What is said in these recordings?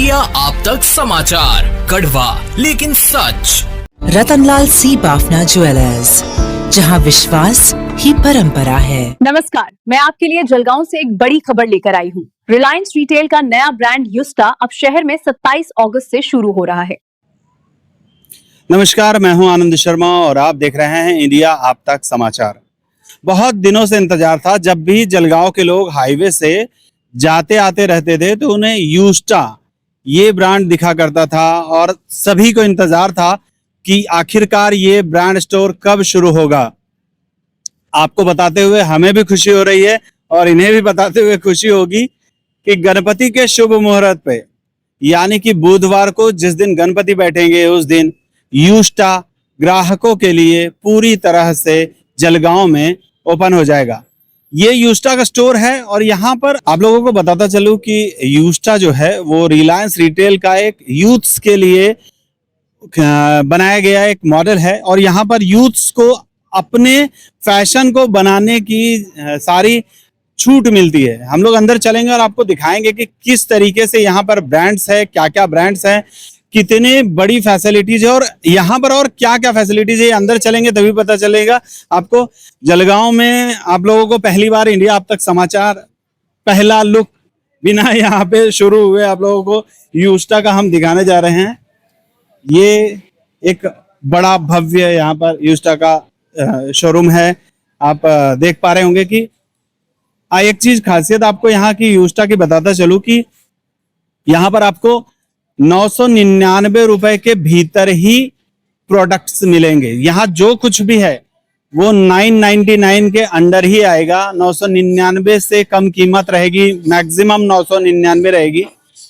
India आप तक समाचार, कड़वा लेकिन सच। रतनलाल सी बाफना ज्वेलर्स, जहां विश्वास ही परंपरा है। नमस्कार, मैं आपके लिए जलगांव से एक बड़ी खबर लेकर आई हूं। रिलायंस रिटेल का नया ब्रांड युस्टा अब शहर में 27 अगस्त से शुरू हो रहा है। नमस्कार, मैं हूं आनंद शर्मा और आप देख रहे हैं इंडिया आप तक समाचार। बहुत दिनों से इंतजार था, जब भी जलगांव के लोग हाईवे से जाते आते रहते थे तो उन्हें युस्टा ये ब्रांड दिखा करता था और सभी को इंतजार था कि आखिरकार ये ब्रांड स्टोर कब शुरू होगा। आपको बताते हुए हमें भी खुशी हो रही है और इन्हें भी बताते हुए खुशी होगी कि गणपति के शुभ मुहूर्त पे, यानी कि बुधवार को जिस दिन गणपति बैठेंगे उस दिन युस्टा ग्राहकों के लिए पूरी तरह से जलगांव में ओपन हो जाएगा। ये युस्टा का स्टोर है और यहाँ पर आप लोगों को बताता चलूं कि युस्टा जो है वो रिलायंस रिटेल का एक यूथ्स के लिए बनाया गया एक मॉडल है और यहाँ पर यूथ्स को अपने फैशन को बनाने की सारी छूट मिलती है। हम लोग अंदर चलेंगे और आपको दिखाएंगे कि किस तरीके से यहाँ पर ब्रांड्स है, क्या क्या ब्रांड्स हैं, कितने बड़ी फैसिलिटीज है और यहाँ पर और क्या क्या फैसिलिटीज है। अंदर चलेंगे तभी पता चलेगा आपको। जलगांव में आप लोगों को पहली बार इंडिया अब तक समाचार पहला लुक बिना यहाँ पे शुरू हुए आप लोगों को युस्टा का हम दिखाने जा रहे हैं। ये एक बड़ा भव्य यहाँ पर युस्टा का शोरूम है। आप देख पा रहे होंगे कि एक चीज खासियत आपको यहाँ की युस्टा की बताता चलूं कि यहाँ पर आपको 999 रुपए के भीतर ही प्रोडक्ट्स मिलेंगे। यहाँ जो कुछ भी है वो 999 के अंडर ही आएगा। 999 से कम कीमत रहेगी, मैक्सिमम 999 रहेगी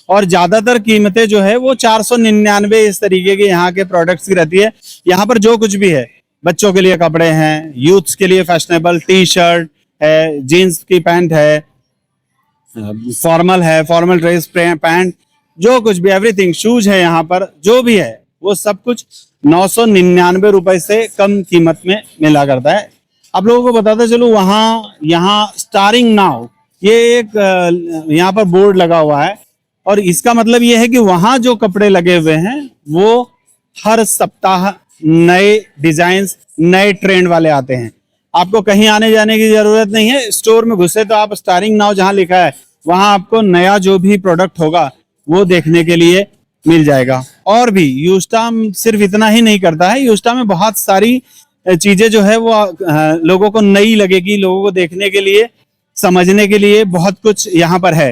और ज्यादातर कीमतें जो है वो 499 इस तरीके के यहाँ के प्रोडक्ट्स की रहती है। यहाँ पर जो कुछ भी है, बच्चों के लिए कपड़े हैं, यूथ्स के लिए फैशनेबल टी शर्ट है, जीन्स की पैंट है, फॉर्मल ड्रेस पैंट, जो कुछ भी एवरीथिंग, शूज है, यहाँ पर जो भी है वो सब कुछ 999 रुपए से कम कीमत में मिला करता है। आप लोगों को बताते चलूं यहाँ स्टारिंग नाउ ये एक यहाँ पर बोर्ड लगा हुआ है और इसका मतलब ये है कि वहां जो कपड़े लगे हुए हैं वो हर सप्ताह नए डिजाइन, नए ट्रेंड वाले आते हैं। आपको कहीं आने जाने की जरूरत नहीं है। स्टोर में घुसे तो आप स्टारिंग नाउ जहां लिखा है वहां आपको नया जो भी प्रोडक्ट होगा वो देखने के लिए मिल जाएगा। और भी युस्टा सिर्फ इतना ही नहीं करता है, युस्टा में बहुत सारी चीजें जो है वो लोगों को नई लगेगी, लोगों को देखने के लिए, समझने के लिए बहुत कुछ यहाँ पर है।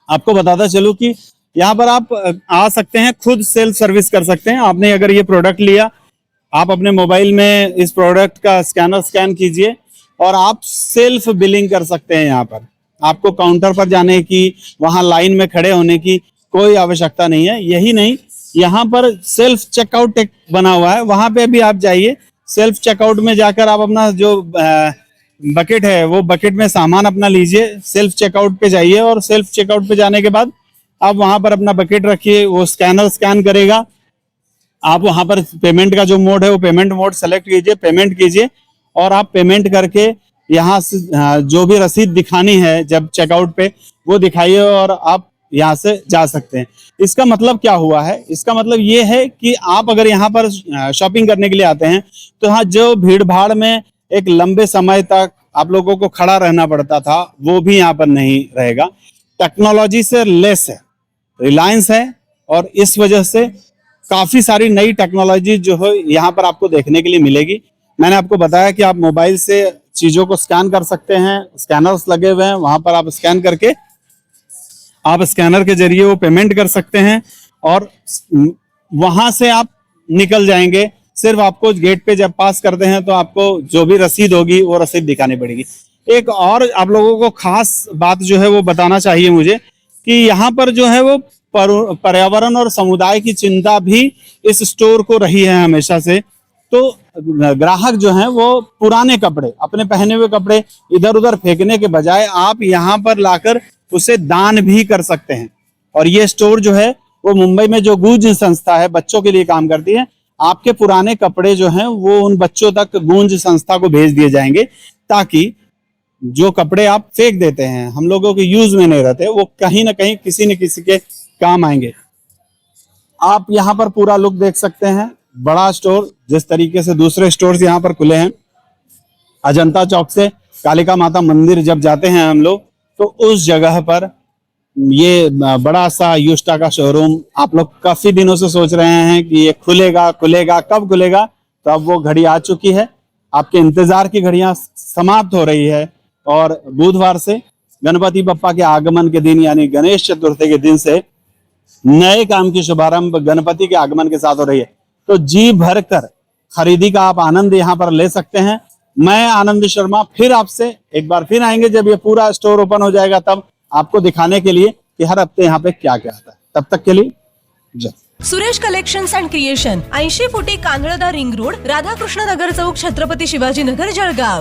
आपको बताता चलूं कि यहाँ पर आप आ सकते हैं, खुद सेल्फ सर्विस कर सकते हैं। आपने अगर ये प्रोडक्ट लिया, आप अपने मोबाइल में इस प्रोडक्ट का स्कैनर स्कैन कीजिए और आप सेल्फ बिलिंग कर सकते हैं। यहाँ पर आपको काउंटर पर जाने की, वहां लाइन में खड़े होने की कोई आवश्यकता नहीं है। यही नहीं, यहाँ पर सेल्फ चेकआउट एक बना हुआ है, वहां पे भी आप जाइए। सेल्फ चेकआउट में जाकर आप अपना जो बकेट है वो बकेट में सामान अपना लीजिए, सेल्फ चेकआउट पे जाइए और सेल्फ चेकआउट पे जाने के बाद आप वहां पर अपना बकेट रखिए, वो स्कैनर स्कैन करेगा। आप वहां पर पेमेंट का जो मोड है वो पेमेंट मोड सेलेक्ट कीजिए, पेमेंट कीजिए और आप पेमेंट करके यहाँ से जो भी रसीद दिखानी है जब चेकआउट पे वो दिखाइए और आप यहाँ से जा सकते हैं। इसका मतलब क्या हुआ है? इसका मतलब ये है कि आप अगर यहाँ पर शॉपिंग करने के लिए आते हैं तो हाँ, जो भीड़ भाड़ में एक लंबे समय तक आप लोगों को खड़ा रहना पड़ता था वो भी यहाँ पर नहीं रहेगा। टेक्नोलॉजी से लेस है, रिलायंस है और इस वजह से काफी सारी नई टेक्नोलॉजी जो है यहाँ पर आपको देखने के लिए मिलेगी। मैंने आपको बताया कि आप मोबाइल से चीजों को स्कैन कर सकते हैं, स्कैनर्स लगे हुए हैं, वहां पर आप स्कैन करके आप स्कैनर के जरिए वो पेमेंट कर सकते हैं और वहां से आप निकल जाएंगे। सिर्फ आपको गेट पे जब पास करते हैं तो आपको जो भी रसीद होगी वो रसीद दिखानी पड़ेगी। एक और आप लोगों को खास बात जो है वो बताना चाहिए मुझे कि यहाँ पर जो है वो पर्यावरण और समुदाय की चिंता भी इस स्टोर को रही है हमेशा से। तो ग्राहक जो है वो पुराने कपड़े, अपने पहने हुए कपड़े इधर उधर फेंकने के बजाय आप यहाँ पर लाकर उसे दान भी कर सकते हैं। और ये स्टोर जो है वो मुंबई में जो गूंज संस्था है बच्चों के लिए काम करती है। आपके पुराने कपड़े जो हैं वो उन बच्चों तक गूंज संस्था को भेज दिए जाएंगे ताकि जो कपड़े आप फेंक देते हैं, हम लोगों के यूज में नहीं रहते, वो कहीं ना कहीं किसी न किसी के काम आएंगे। आप यहाँ पर पूरा लुक देख सकते हैं, बड़ा स्टोर, जिस तरीके से दूसरे स्टोर्स यहाँ पर खुले हैं। अजंता चौक से कालिका माता मंदिर जब जाते हैं हम लोग, तो उस जगह पर ये बड़ा सा युस्टा का शोरूम, आप लोग काफी दिनों से सोच रहे हैं कि ये खुलेगा कब खुलेगा, तो अब वो घड़ी आ चुकी है। आपके इंतजार की घड़ियां समाप्त हो रही है और बुधवार से गणपति बप्पा के आगमन के दिन यानी गणेश चतुर्थी के दिन से नए काम की शुभारंभ गणपति के आगमन के साथ हो रही है। तो जी भर कर खरीदी का आप आनंद यहाँ पर ले सकते हैं। मैं आनंद शर्मा फिर आपसे एक बार फिर आएंगे जब ये पूरा स्टोर ओपन हो जाएगा, तब आपको दिखाने के लिए कि हर हफ्ते यहाँ पे क्या क्या आता है। तब तक के लिए जय। सुरेश कलेक्शन्स अँड क्रिएशन 80 फुटी कांदळदा रिंग रोड, राधाकृष्ण नगर चौक, छत्रपती शिवाजी नगर, जळगाव।